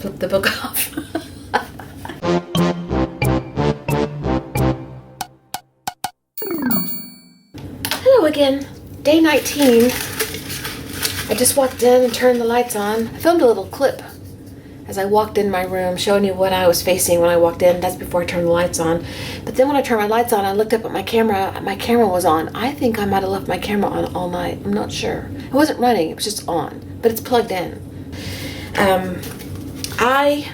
flip the book off. Hello again. Day 19. I just walked in and turned the lights on. I filmed a little clip as I walked in my room, showing you what I was facing when I walked in. That's before I turned the lights on. But then when I turned my lights on, I looked up at my camera. My camera was on. I think I might have left my camera on all night. I'm not sure. It wasn't running. It was just on. But it's plugged in. I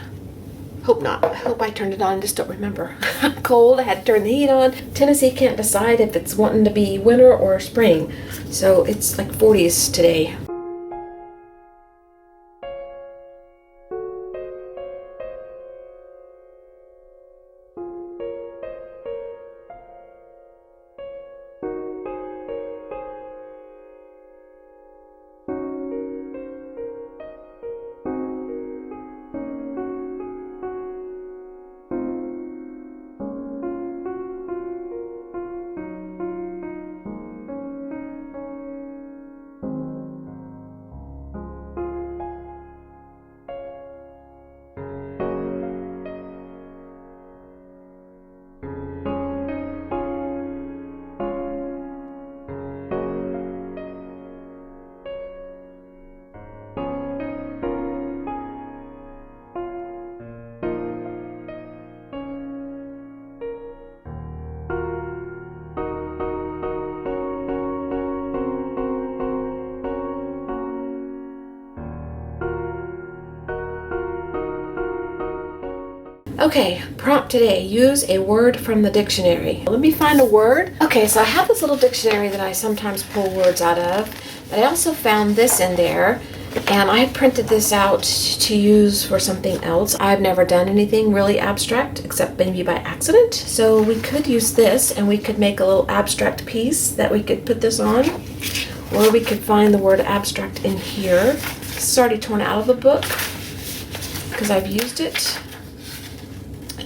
hope not. I hope I turned it on. Just don't remember. I'm cold. I had to turn the heat on. Tennessee can't decide if it's wanting to be winter or spring. So it's like 40s today. Okay, prompt today, use a word from the dictionary. Let me find a word. Okay, so I have this little dictionary that I sometimes pull words out of, but I also found this in there, and I printed this out to use for something else. I've never done anything really abstract, except maybe by accident, so we could use this, and we could make a little abstract piece that we could put this on, or we could find the word abstract in here. This is already torn out of the book, because I've used it.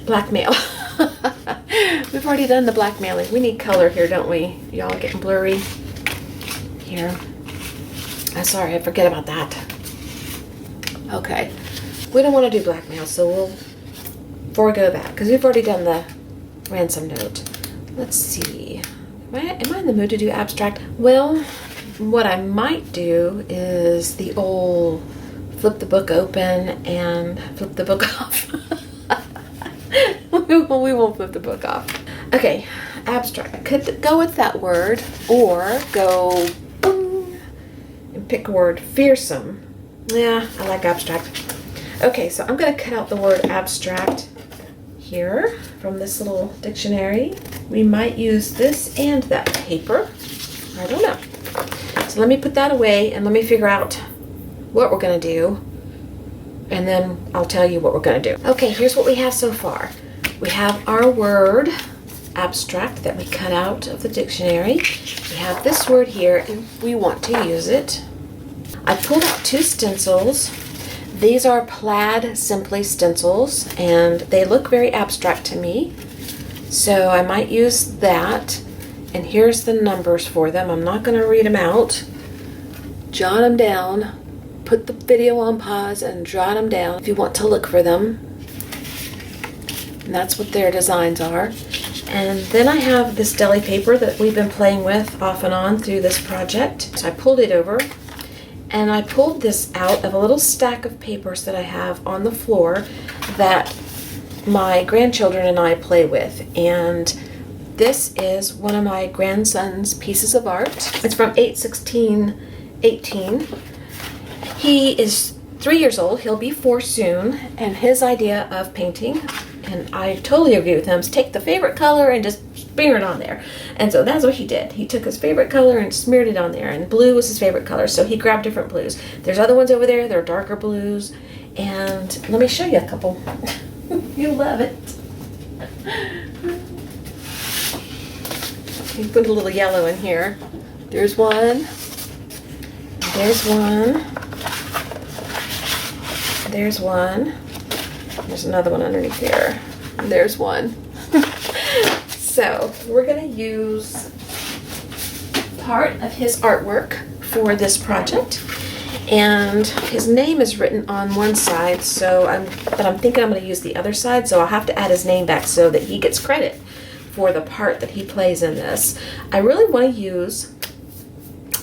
Blackmail. We've already done the blackmailing. We need color here, don't we? Y'all getting blurry here. I'm sorry, I forget about that. Okay. We don't want to do blackmail, so we'll forego that because we've already done the ransom note. Let's see. Am I in the mood to do abstract? Well, what I might do is the old flip the book open and flip the book off. We won't flip the book off. Okay, abstract. I could go with that word or go boom, and pick a word. Fearsome. Yeah, I like abstract. Okay, so I'm going to cut out the word abstract here from this little dictionary. We might use this and that paper. I don't know. So let me put that away and let me figure out what we're going to do. And then I'll tell you what we're going to do. Okay, here's what we have so far. We have our word, abstract, that we cut out of the dictionary. We have this word here, and we want to use it. I pulled out 2 stencils. These are Plaid Simply stencils, and they look very abstract to me. So I might use that. And here's the numbers for them. I'm not going to read them out. Jot them down. Put the video on pause and jot them down if you want to look for them. And that's what their designs are. And then I have this deli paper that we've been playing with off and on through this project. So I pulled it over and I pulled this out of a little stack of papers that I have on the floor that my grandchildren and I play with. And this is one of my grandson's pieces of art. It's from 8/16/18. He is 3 years old. He'll be 4 soon. And his idea of painting, and I totally agree with him, is take the favorite color and just smear it on there. And so that's what he did. He took his favorite color and smeared it on there. And blue was his favorite color, so he grabbed different blues. There's other ones over there. They're darker blues. And let me show you a couple. You'll love it. You put a little yellow in here. There's one. There's one. There's one. There's another one underneath here. And there's one. So we're going to use part of his artwork for this project. And his name is written on one side, but I'm thinking I'm going to use the other side, so I'll have to add his name back so that he gets credit for the part that he plays in this. I really want to use,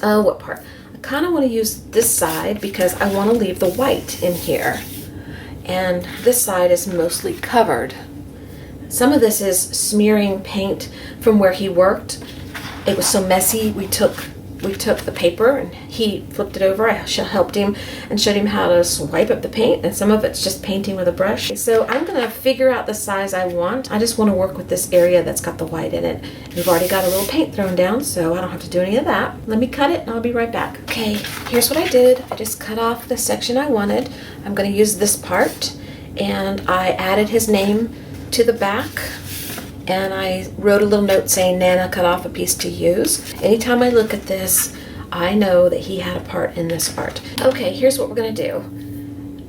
what part? I kind of want to use this side because I want to leave the white in here. And this side is mostly covered. Some of this is smearing paint from where he worked. It was so messy, we took the paper and he flipped it over. I helped him and showed him how to swipe up the paint, and some of it's just painting with a brush. So I'm gonna figure out the size I want. I just want to work with this area that's got the white in it. We've already got a little paint thrown down, so I don't have to do any of that. Let me cut it and I'll be right back. Okay, here's what I did. I just cut off the section I wanted. I'm gonna use this part, and I added his name to the back. And I wrote a little note saying Nana cut off a piece to use. Anytime I look at this, I know that he had a part in this art. Okay, here's what we're gonna do.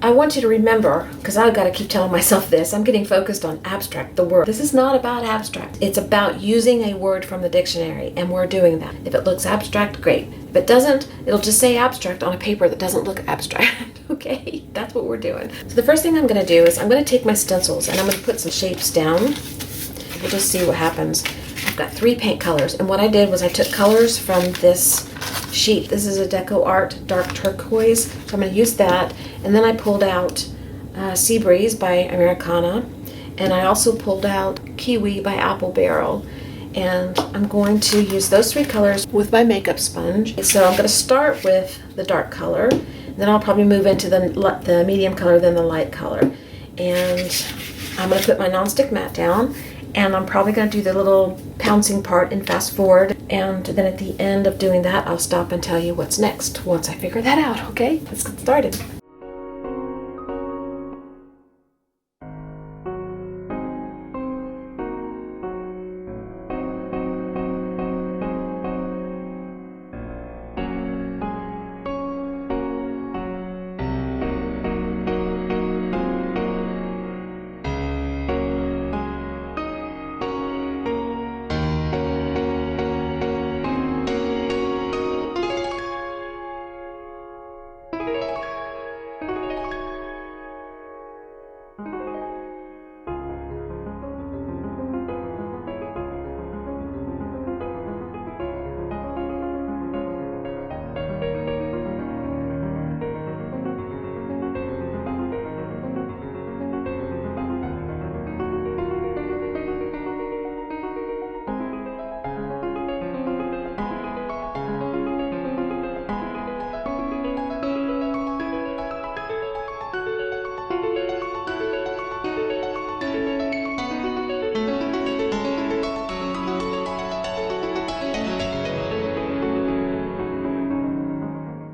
I want you to remember, because I've got to keep telling myself this, I'm getting focused on abstract, the word. This is not about abstract. It's about using a word from the dictionary, and we're doing that. If it looks abstract, great. If it doesn't, it'll just say abstract on a paper that doesn't look abstract. Okay, that's what we're doing. So the first thing I'm gonna do is I'm gonna take my stencils and I'm gonna put some shapes down. We'll just see what happens. I've got 3 paint colors, and what I did was I took colors from this sheet. This is a Deco Art dark turquoise, so I'm going to use that. And then I pulled out Sea Breeze by Americana, and I also pulled out Kiwi by Apple Barrel. And I'm going to use those 3 colors with my makeup sponge. So I'm going to start with the dark color, then I'll probably move into the medium color, then the light color. And I'm going to put my nonstick mat down. And I'm probably going to do the little pouncing part and fast forward. And then at the end of doing that, I'll stop and tell you what's next once I figure that out, okay? Let's get started.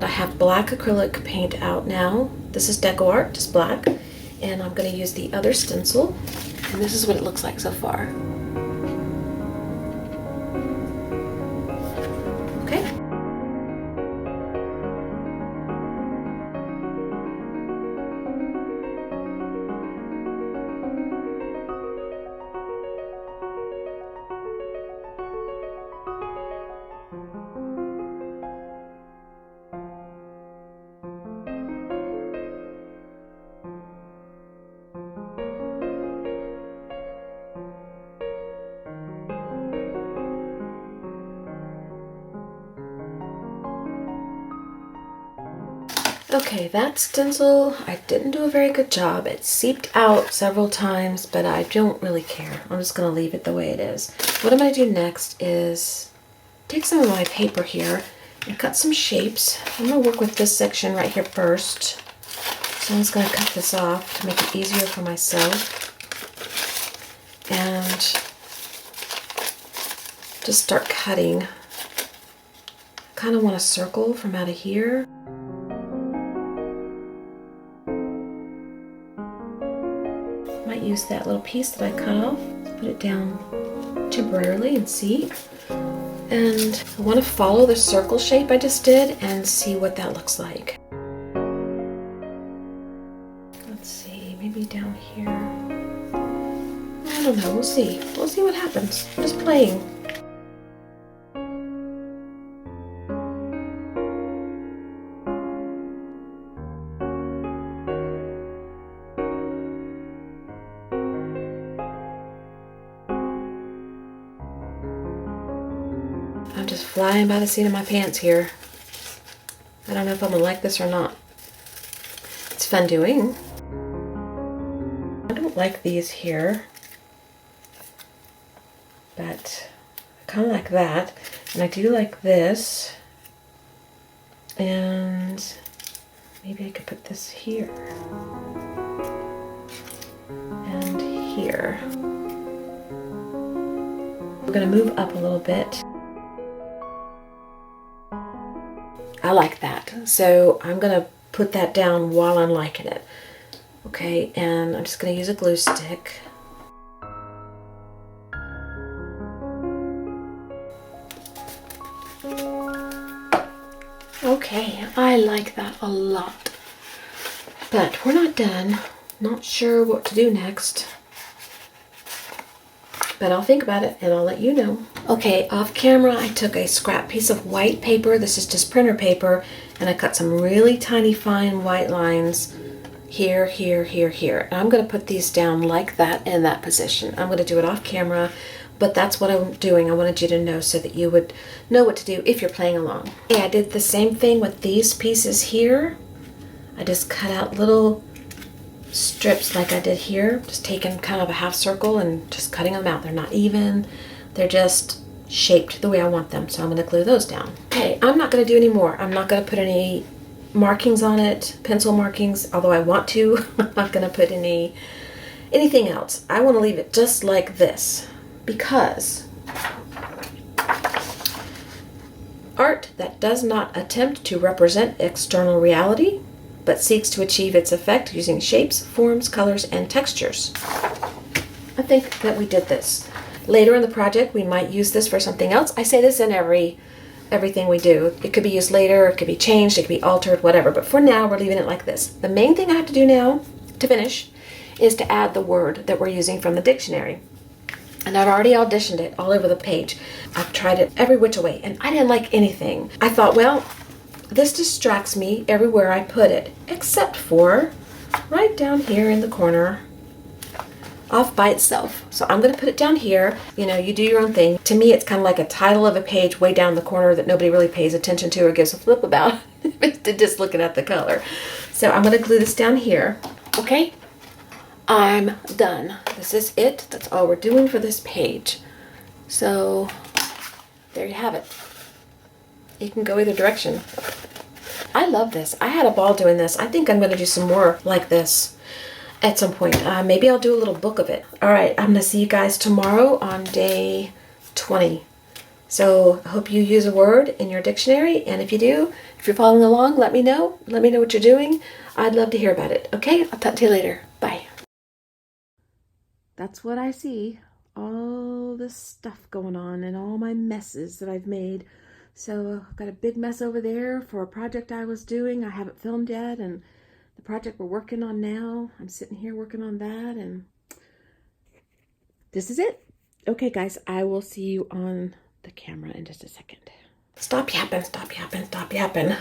I have black acrylic paint out now. This is Deco Art, just black. And I'm going to use the other stencil. And this is what it looks like so far. Okay. Okay, that stencil, I didn't do a very good job. It seeped out several times, but I don't really care. I'm just going to leave it the way it is. What I'm going to do next is take some of my paper here and cut some shapes. I'm going to work with this section right here first. So I'm just going to cut this off to make it easier for myself. And just start cutting. I kind of want a circle from out of here. Might use that little piece that I cut off, put it down temporarily and see. And I want to follow the circle shape I just did and see what that looks like. Let's see, maybe down here. I don't know, we'll see. We'll see what happens. I'm just playing. flying by the seat of my pants here. I don't know if I'm gonna like this or not. It's fun doing. I don't like these here, but I kind of like that. And I do like this. And maybe I could put this here. And here. We're gonna move up a little bit. I like that. So I'm gonna put that down while I'm liking it. Okay, and I'm just gonna use a glue stick. Okay, I like that a lot. But we're not done. Not sure what to do next. But I'll think about it and I'll let you know. Okay, off camera I took a scrap piece of white paper. This is just printer paper. And I cut some really tiny fine white lines here, here, here, here. And I'm going to put these down like that in that position. I'm going to do it off camera. But that's what I'm doing. I wanted you to know so that you would know what to do if you're playing along. Yeah, I did the same thing with these pieces here. I just cut out little strips like I did here, just taking kind of a half circle and just cutting them out. They're not even, they're just shaped the way I want them. So I'm going to glue those down. Okay, I'm not going to do any more. I'm not going to put any markings on it, pencil markings, although I want to. I'm not going to put anything else. I want to leave it just like this because art that does not attempt to represent external reality but seeks to achieve its effect using shapes, forms, colors, and textures. I think that we did this. Later in the project, we might use this for something else. I say this in everything we do. It could be used later, it could be changed, it could be altered, whatever. But for now, we're leaving it like this. The main thing I have to do now to finish is to add the word that we're using from the dictionary. And I've already auditioned it all over the page. I've tried it every which way, and I didn't like anything. I thought, well, this distracts me everywhere I put it, except for right down here in the corner, off by itself. So I'm going to put it down here. You know, you do your own thing. To me, it's kind of like a title of a page way down the corner that nobody really pays attention to or gives a flip about, just looking at the color. So I'm going to glue this down here. Okay, I'm done. This is it. That's all we're doing for this page. So there you have it. You can go either direction. I love this. I had a ball doing this. I think I'm going to do some more like this at some point. Maybe I'll do a little book of it. All right, I'm going to see you guys tomorrow on day 20. So I hope you use a word in your dictionary. And if you do, if you're following along, let me know. Let me know what you're doing. I'd love to hear about it. Okay, I'll talk to you later. Bye. That's what I see. All this stuff going on and all my messes that I've made. So I've got a big mess over there for a project I was doing. I haven't filmed yet, and the project we're working on now. I'm sitting here working on that, and this is it. Okay, guys, I will see you on the camera in just a second. Stop yapping, stop yapping, stop yapping.